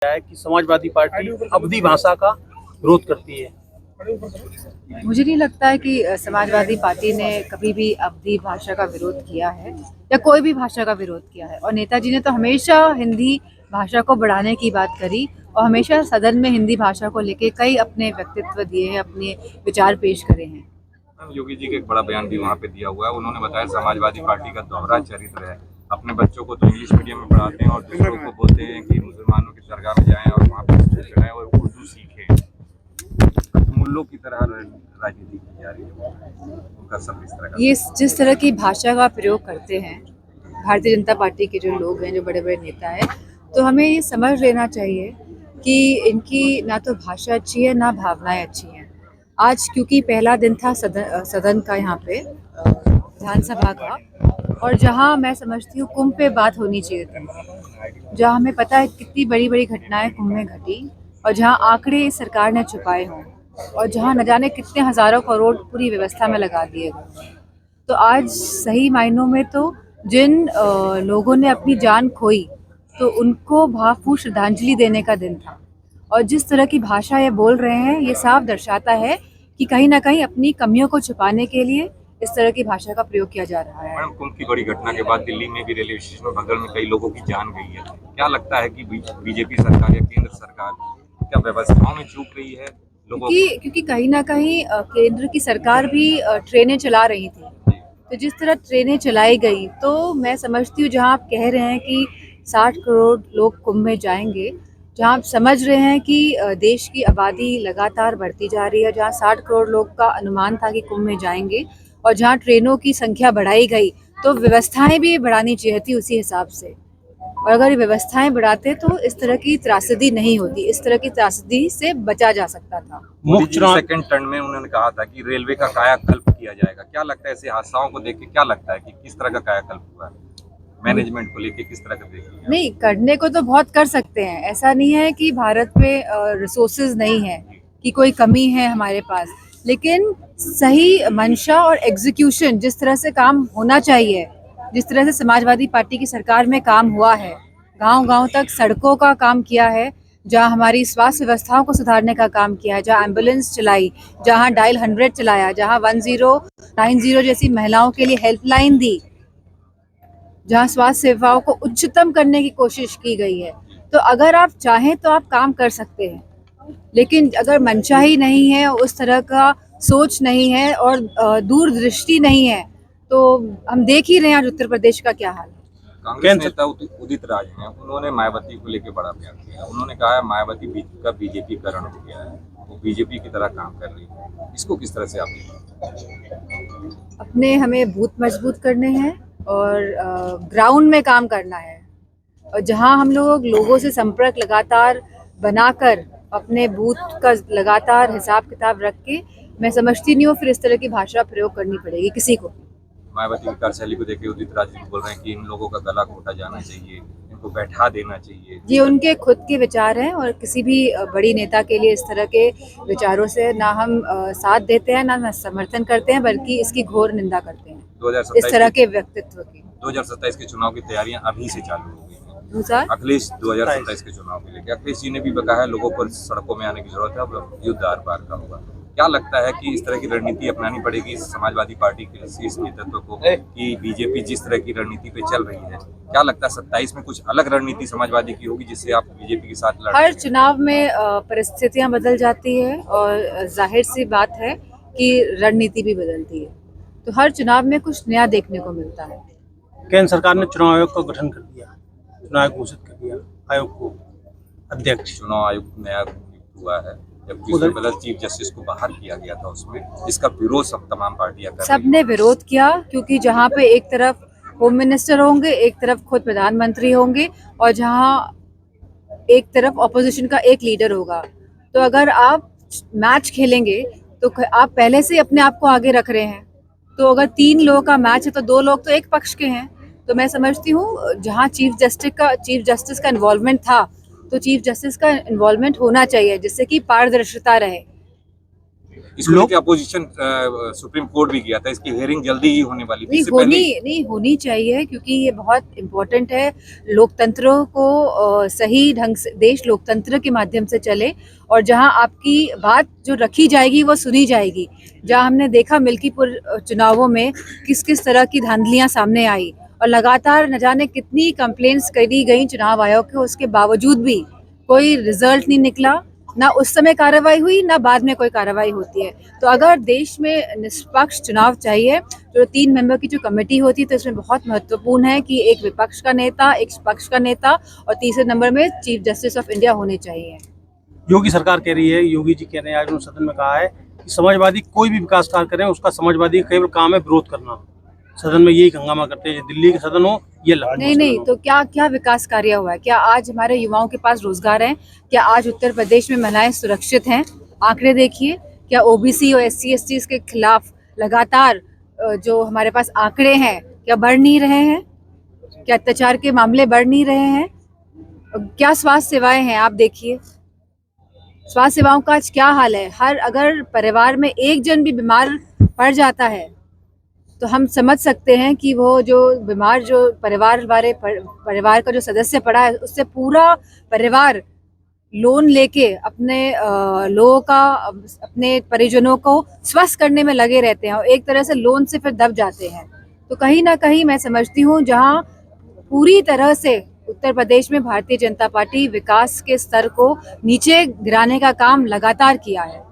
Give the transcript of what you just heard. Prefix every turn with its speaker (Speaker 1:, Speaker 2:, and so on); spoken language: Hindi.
Speaker 1: है कि समाजवादी पार्टी अवधी भाषा का विरोध करती है।
Speaker 2: मुझे नहीं लगता है कि समाजवादी पार्टी ने कभी भी अवधी भाषा का विरोध किया है या कोई भी भाषा का विरोध किया है। और नेताजी ने तो हमेशा हिंदी भाषा को बढ़ाने की बात करी और हमेशा सदन में हिंदी भाषा को लेके कई अपने व्यक्तित्व दिए हैं, अपने विचार पेश करे हैं।
Speaker 3: योगी जी का एक बड़ा बयान भी वहाँ पे दिया हुआ है। उन्होंने बताया समाजवादी पार्टी का दोहरा चरित्र है। अपने बच्चों को तो इंग्लिश मीडियम में पढ़ाते हैं और दूसरों को बोलते हैं कि मुसलमानों की दरगाह में जाएं और वहाँ पर स्कूल चलाएं और उर्दू सीखें। मुल्लों की तरह राजनीति की जा रही है। उनका सब इस तरह का
Speaker 2: ये जिस तरह की भाषा का प्रयोग करते हैं भारतीय जनता पार्टी के जो लोग हैं, जो बड़े बड़े नेता हैं, तो हमें ये समझ लेना चाहिए कि इनकी ना तो भाषा अच्छी है ना भावनाएं अच्छी हैं। आज क्योंकि पहला दिन था सदन का यहाँ पे विधानसभा का, और जहाँ मैं समझती हूँ कुंभ पे बात होनी चाहिए थी, जहाँ हमें पता है कितनी बड़ी बड़ी घटनाएं कुंभ में घटी और जहाँ आंकड़े इस सरकार ने छुपाए हों और जहाँ न जाने कितने हजारों करोड़ पूरी व्यवस्था में लगा दिए गए। तो आज सही मायनों में तो जिन लोगों ने अपनी जान खोई तो उनको भावपूर्ण श्रद्धांजलि देने का दिन था। और जिस तरह की भाषा ये बोल रहे हैं, ये साफ दर्शाता है कि कहीं ना कहीं अपनी कमियों को छुपाने के लिए इस तरह की भाषा का प्रयोग किया जा रहा है।
Speaker 3: मैडम, कुंभ की बड़ी घटना के बाद दिल्ली में भी रेलवे स्टेशन और बगल में कई लोगों की जान गई है। क्या लगता है कि बीजेपी सरकार या केंद्र सरकार क्या व्यवस्थाओं में चूक रही है लोगों
Speaker 2: क्योंकि कहीं ना कहीं केंद्र की सरकार भी ट्रेनें चला रही थी, तो जिस तरह ट्रेनें चलाई गई तो मैं समझती हूँ जहाँ आप कह रहे हैं कि 60 करोड़ लोग कुंभ में जाएंगे, जहाँ आप समझ रहे हैं कि देश की आबादी लगातार बढ़ती जा रही है, जहाँ 60 करोड़ लोग का अनुमान था कि कुंभ में जाएंगे और जहाँ ट्रेनों की संख्या बढ़ाई गई, तो व्यवस्थाएं भी बढ़ानी चाहिए थी उसी हिसाब से। और अगर ये व्यवस्थाएं बढ़ाते तो इस तरह की त्रासदी नहीं होती, इस तरह की त्रासदी से बचा जा सकता था।
Speaker 3: सेकंड टर्न में उन्होंने कहा था कि रेलवे का कायाकल्प किया जाएगा। क्या लगता है ऐसे हादसाओं को देख के क्या लगता है कि किस तरह का कायाकल्प हुआ है? मैनेजमेंट को लेके किस तरह का देख लिया?
Speaker 2: नहीं, करने को तो बहुत कर सकते हैं। ऐसा नहीं है कि भारत में रिसोर्सेज नहीं है, कि कोई कमी है हमारे पास, लेकिन सही मंशा और एग्जीक्यूशन, जिस तरह से काम होना चाहिए, जिस तरह से समाजवादी पार्टी की सरकार में काम हुआ है, गांव-गांव तक सड़कों का काम किया है, जहां हमारी स्वास्थ्य व्यवस्थाओं को सुधारने का काम किया है, जहां एम्बुलेंस चलाई, जहां डायल 100 चलाया, जहां 1090 जैसी महिलाओं के लिए हेल्पलाइन दी, जहां स्वास्थ्य सेवाओं को उच्चतम करने की कोशिश की गई है। तो अगर आप चाहें तो आप काम कर सकते हैं, लेकिन अगर मंशा ही नहीं है, उस तरह का सोच नहीं है और दूरदृष्टि नहीं है, तो हम देख ही रहे हैं आज उत्तर प्रदेश का क्या हाल है।
Speaker 3: कांग्रेस नेता उदित राज हैं, उन्होंने मायावती को लेकर बड़ा बयान दिया। उन्होंने कहा है मायावती का बीजेपीकरण हो गया है, वो बीजेपी की तरह काम कर रही है। इसको किस तरह से आप देखते?
Speaker 2: अपने हमें बूथ मजबूत करने हैं और ग्राउंड में काम करना है, और जहां हम लोगों से संपर्क लगातार बनाकर अपने बूथ का लगातार हिसाब किताब रख के, मैं समझती नहीं हूँ फिर इस तरह की भाषा प्रयोग करनी पड़ेगी किसी को।
Speaker 3: मायावती की कार्यशैली को देखे उदित राज जी बोल रहे हैं कि इन लोगों का गला घोटा जाना चाहिए, इनको बैठा देना चाहिए।
Speaker 2: ये उनके खुद के विचार हैं और किसी भी बड़ी नेता के लिए इस तरह के विचारों से ना हम साथ देते हैं, ना समर्थन करते हैं, बल्कि इसकी घोर निंदा करते हैं इस तरह के व्यक्तित्व की।
Speaker 3: 2027 के चुनाव की तैयारियां अभी से चालू हो गई हैं। अखिलेश 2027 के चुनाव के लेकर अखिलेश जी ने भी कहा है लोगों पर सड़कों में आने की जरूरत है, अब युद्ध आर पार का होगा। क्या लगता है कि इस तरह की रणनीति अपनानी पड़ेगी समाजवादी पार्टी के शीर्ष नेतृत्व को कि बीजेपी जिस तरह की रणनीति पे चल रही है, क्या लगता है 27 में कुछ अलग रणनीति समाजवादी की होगी जिससे आप बीजेपी के साथ लड़?
Speaker 2: हर चुनाव में परिस्थितियां बदल जाती है और जाहिर सी बात है कि रणनीति भी बदलती है, तो हर चुनाव में कुछ नया देखने को मिलता है।
Speaker 1: केंद्र सरकार ने चुनाव आयोग का गठन कर दिया, चुनाव आयोग घोषित कर दिया, आयोग को अध्यक्ष।
Speaker 3: चुनाव आयोग नया नियुक्त हुआ है, जबकि उससे पहले चीफ जस्टिस को बाहर किया गया था उसमें, जिसका विरोध सब तमाम पार्टियां कर रही हैं।
Speaker 2: सबने विरोध किया क्योंकि जहां पे एक तरफ होम मिनिस्टर होंगे, एक तरफ खुद प्रधानमंत्री होंगे और जहां एक तरफ ऑपोजिशन का एक लीडर होगा, तो अगर आप मैच खेलेंगे तो आप पहले से अपने आप को आगे रख रहे हैं। तो अगर 3 लोगों का मैच है तो 2 लोग तो एक पक्ष के हैं। तो मैं समझती हूँ जहाँ चीफ जस्टिस का इन्वॉल्वमेंट था, तो चीफ जस्टिस का इन्वॉल्वमेंट होना चाहिए जिससे कि पारदर्शिता रहे।
Speaker 3: इसको लेके अपोजिशन सुप्रीम कोर्ट भी गया था, इसकी हियरिंग जल्दी ही होने वाली थी। इससे पहले
Speaker 2: होनी चाहिए, क्योंकि ये बहुत इम्पोर्टेंट है। लोकतंत्रों को सही ढंग से, देश लोकतंत्र के माध्यम से चले, और जहां आपकी बात जो रखी जाएगी वो सुनी जाएगी। जहां हमने देखा मिल्कीपुर चुनावों में किस किस तरह की धांधलियां सामने आई, और लगातार न जाने कितनी कंप्लेंट्स करी गई चुनाव आयोग को, उसके बावजूद भी कोई रिजल्ट नहीं निकला। ना उस समय कार्रवाई हुई, ना बाद में कोई कार्रवाई होती है। तो अगर देश में निष्पक्ष चुनाव चाहिए, जो 3 मेंबर की जो कमेटी होती है, तो इसमें बहुत महत्वपूर्ण है कि एक विपक्ष का नेता, एक पक्ष का नेता, और तीसरे नंबर में चीफ जस्टिस ऑफ इंडिया होने चाहिए।
Speaker 1: योगी सरकार कह रही है, योगी जी कह रहे हैं, आज उन्होंने सदन में कहा है कि समाजवादी कोई भी विकास कार्य करें, उसका समाजवादी केवल काम है विरोध करना। सदन में यही हंगामा करते हैं, दिल्ली के सदन हो, ये लखनऊ
Speaker 2: नहीं, तो क्या क्या विकास कार्य हुआ है? क्या आज हमारे युवाओं के पास रोजगार है? क्या आज उत्तर प्रदेश में महिलाएं सुरक्षित हैं? आंकड़े देखिए। क्या ओबीसी और SC ST के खिलाफ लगातार जो हमारे पास आंकड़े हैं, क्या बढ़ नहीं रहे हैं? क्या अत्याचार के मामले बढ़ नहीं रहे हैं? क्या स्वास्थ्य सेवाएं हैं? आप देखिए स्वास्थ्य सेवाओं का आज क्या हाल है। अगर परिवार में एक जन भी बीमार पड़ जाता है, तो हम समझ सकते हैं कि वो जो बीमार, जो परिवार का जो सदस्य पड़ा है, उससे पूरा परिवार लोन लेके अपने लोगों का, अपने परिजनों को स्वस्थ करने में लगे रहते हैं, और एक तरह से लोन से फिर दब जाते हैं। तो कहीं ना कहीं मैं समझती हूँ, जहाँ पूरी तरह से उत्तर प्रदेश में भारतीय जनता पार्टी विकास के स्तर को नीचे गिराने का काम लगातार किया है।